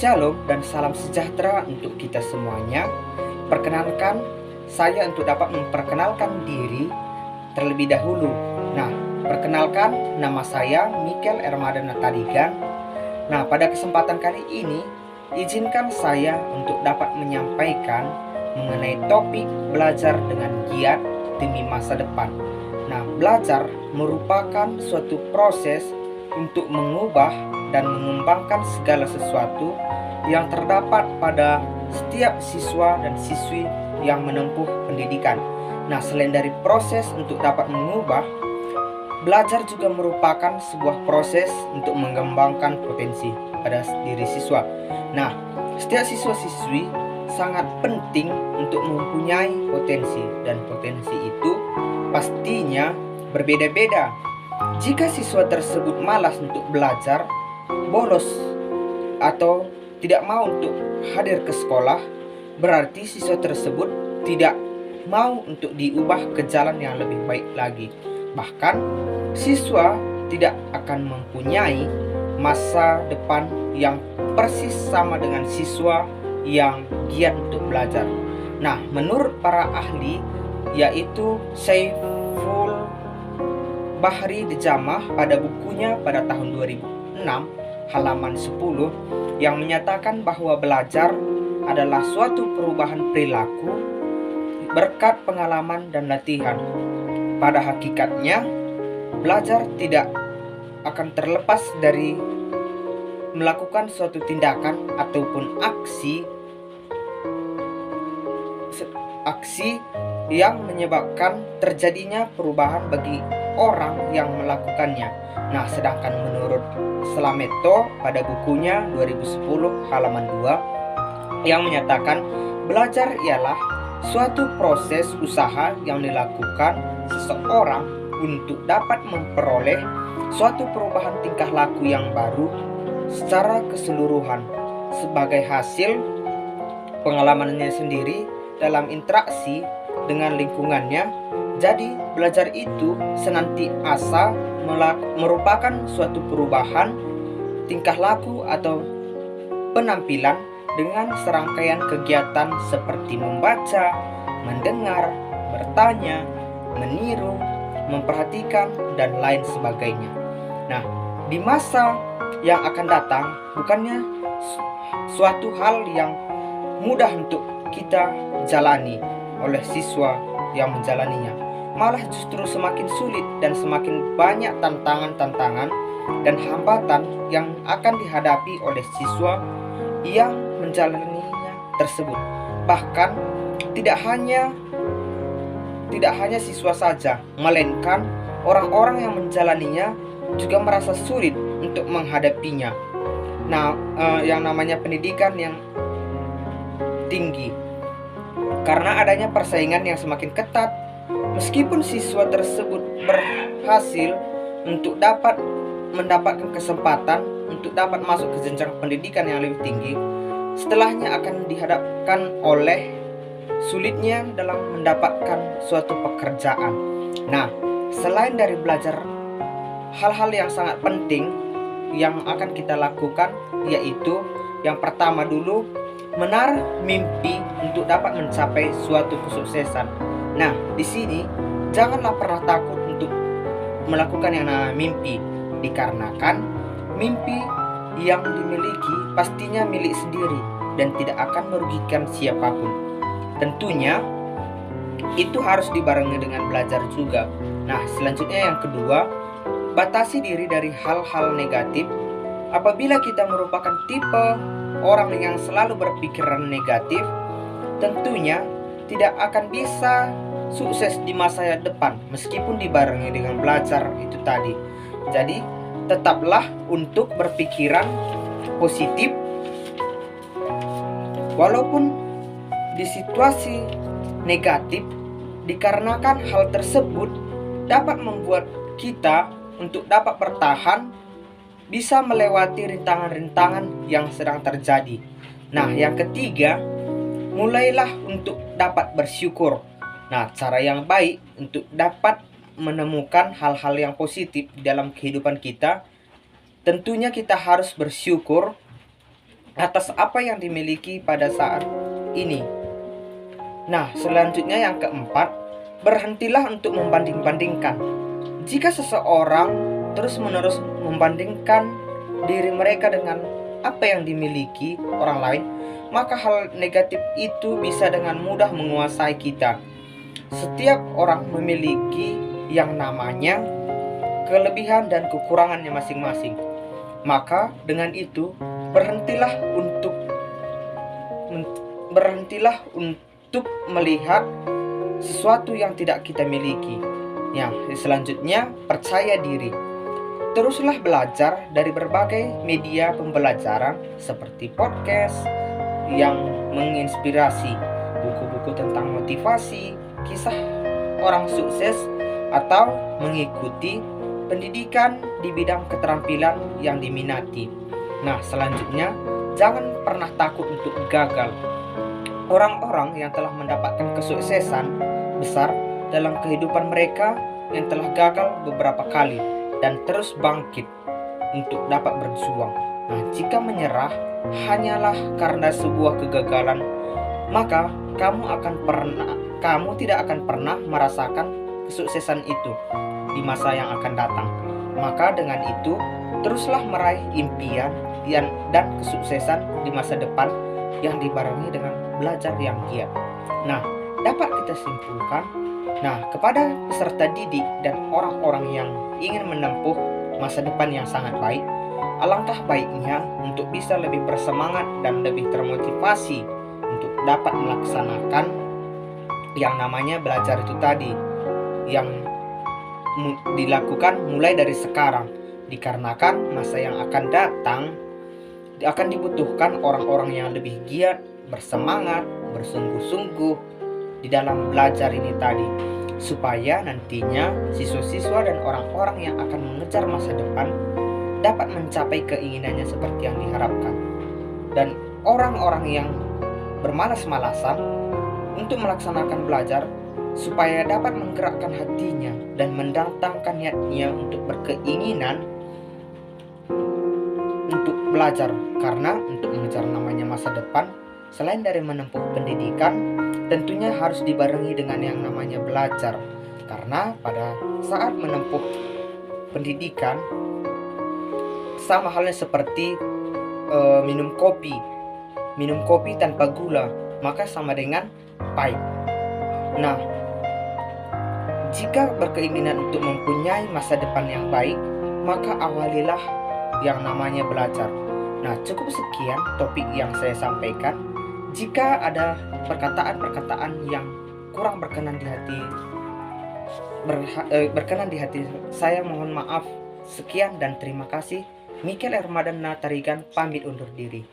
Shalom dan salam sejahtera untuk kita semuanya. Perkenalkan, saya untuk dapat memperkenalkan diri terlebih dahulu. Nah, perkenalkan, nama saya Mikel Ermadana Tadigan. Nah, pada kesempatan kali ini, izinkan saya untuk dapat menyampaikan mengenai topik belajar dengan giat demi masa depan. Nah, belajar merupakan suatu proses untuk mengubah dan mengembangkan segala sesuatu yang terdapat pada setiap siswa dan siswi yang menempuh pendidikan. Nah, selain dari proses untuk dapat mengubah, belajar juga merupakan sebuah proses untuk mengembangkan potensi pada diri siswa. Nah, setiap siswa-siswi sangat penting untuk mempunyai potensi, dan potensi itu pastinya berbeda-beda. Jika siswa tersebut malas untuk belajar, bolos, atau tidak mau untuk hadir ke sekolah, berarti siswa tersebut tidak mau untuk diubah ke jalan yang lebih baik lagi. Bahkan, siswa tidak akan mempunyai masa depan yang persis sama dengan siswa yang giat untuk belajar. Nah, menurut para ahli, yaitu Saiful Bahri Djamah pada bukunya pada tahun 2006 halaman 10 yang menyatakan bahwa belajar adalah suatu perubahan perilaku berkat pengalaman dan latihan. Pada hakikatnya, belajar tidak akan terlepas dari melakukan suatu tindakan ataupun aksi yang menyebabkan terjadinya perubahan bagi orang yang melakukannya. Nah, sedangkan menurut Slameto pada bukunya 2010 halaman 2 yang menyatakan belajar ialah suatu proses usaha yang dilakukan seseorang untuk dapat memperoleh suatu perubahan tingkah laku yang baru secara keseluruhan sebagai hasil pengalamannya sendiri dalam interaksi dengan lingkungannya. Jadi, belajar itu senantiasa merupakan suatu perubahan tingkah laku atau penampilan dengan serangkaian kegiatan seperti membaca, mendengar, bertanya, meniru, memperhatikan, dan lain sebagainya. Nah, di masa yang akan datang, bukannya suatu hal yang mudah untuk kita jalani oleh siswa yang menjalaninya, malah justru semakin sulit dan semakin banyak tantangan-tantangan dan hambatan yang akan dihadapi oleh siswa yang menjalaninya tersebut. Bahkan tidak hanya siswa saja, melainkan orang-orang yang menjalaninya juga merasa sulit untuk menghadapinya. Nah, yang namanya pendidikan yang tinggi, karena adanya persaingan yang semakin ketat, meskipun siswa tersebut berhasil untuk dapat mendapatkan kesempatan untuk dapat masuk ke jenjang pendidikan yang lebih tinggi, setelahnya akan dihadapkan oleh sulitnya dalam mendapatkan suatu pekerjaan. Nah, selain dari belajar, hal-hal yang sangat penting yang akan kita lakukan yaitu yang pertama dulu, menaruh mimpi untuk dapat mencapai suatu kesuksesan. Nah, di sini janganlah pernah takut untuk melakukan yang namanya mimpi, dikarenakan mimpi yang dimiliki pastinya milik sendiri dan tidak akan merugikan siapapun. Tentunya itu harus dibarengi dengan belajar juga. Nah, selanjutnya yang kedua, batasi diri dari hal-hal negatif. Apabila kita merupakan tipe orang yang selalu berpikiran negatif, tentunya tidak akan bisa sukses di masa depan meskipun dibarengi dengan belajar itu tadi. Jadi, tetaplah untuk berpikiran positif walaupun di situasi negatif, dikarenakan hal tersebut dapat membuat kita untuk dapat bertahan, bisa melewati rintangan-rintangan yang sedang terjadi. Nah, yang ketiga, mulailah untuk dapat bersyukur. Nah, cara yang baik untuk dapat menemukan hal-hal yang positif di dalam kehidupan kita, tentunya kita harus bersyukur atas apa yang dimiliki pada saat ini. Nah, selanjutnya yang keempat, berhentilah untuk membanding-bandingkan. Jika seseorang terus-menerus membandingkan diri mereka dengan apa yang dimiliki orang lain, maka hal negatif itu bisa dengan mudah menguasai kita. Setiap orang memiliki yang namanya kelebihan dan kekurangannya masing-masing. Maka dengan itu berhentilah untuk melihat sesuatu yang tidak kita miliki. Ya, selanjutnya percaya diri. Teruslah belajar dari berbagai media pembelajaran seperti podcast yang menginspirasi, buku-buku tentang motivasi, kisah orang sukses, atau mengikuti pendidikan di bidang keterampilan yang diminati. Nah, selanjutnya, jangan pernah takut untuk gagal. Orang-orang yang telah mendapatkan kesuksesan besar dalam kehidupan mereka yang telah gagal beberapa kali dan terus bangkit untuk dapat berjuang. Nah, jika menyerah hanyalah karena sebuah kegagalan, maka kamu tidak akan pernah merasakan kesuksesan itu di masa yang akan datang. Maka dengan itu, teruslah meraih impian dan kesuksesan di masa depan yang dibarengi dengan belajar yang giat. Nah, dapat kita simpulkan, kepada peserta didik dan orang-orang yang ingin menempuh masa depan yang sangat baik, alangkah baiknya untuk bisa lebih bersemangat dan lebih termotivasi untuk dapat melaksanakan yang namanya belajar itu tadi, yang dilakukan mulai dari sekarang, dikarenakan masa yang akan datang akan dibutuhkan orang-orang yang lebih giat, bersemangat, bersungguh-sungguh di dalam belajar ini tadi, supaya nantinya siswa-siswa dan orang-orang yang akan mengejar masa depan dapat mencapai keinginannya seperti yang diharapkan. Dan orang-orang yang bermalas-malasan untuk melaksanakan belajar supaya dapat menggerakkan hatinya dan mendatangkan niatnya untuk berkeinginan untuk belajar, karena untuk mengejar namanya masa depan, selain dari menempuh pendidikan, tentunya harus dibarengi dengan yang namanya belajar. Karena pada saat menempuh pendidikan, sama halnya seperti minum kopi tanpa gula, maka sama dengan pahit. Nah, jika berkeinginan untuk mempunyai masa depan yang baik, maka awalilah yang namanya belajar. Nah, cukup sekian topik yang saya sampaikan. Jika ada perkataan-perkataan yang kurang berkenan di hati saya, mohon maaf. Sekian dan terima kasih. Michael Ermadana Tarigan pamit undur diri.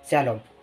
Shalom.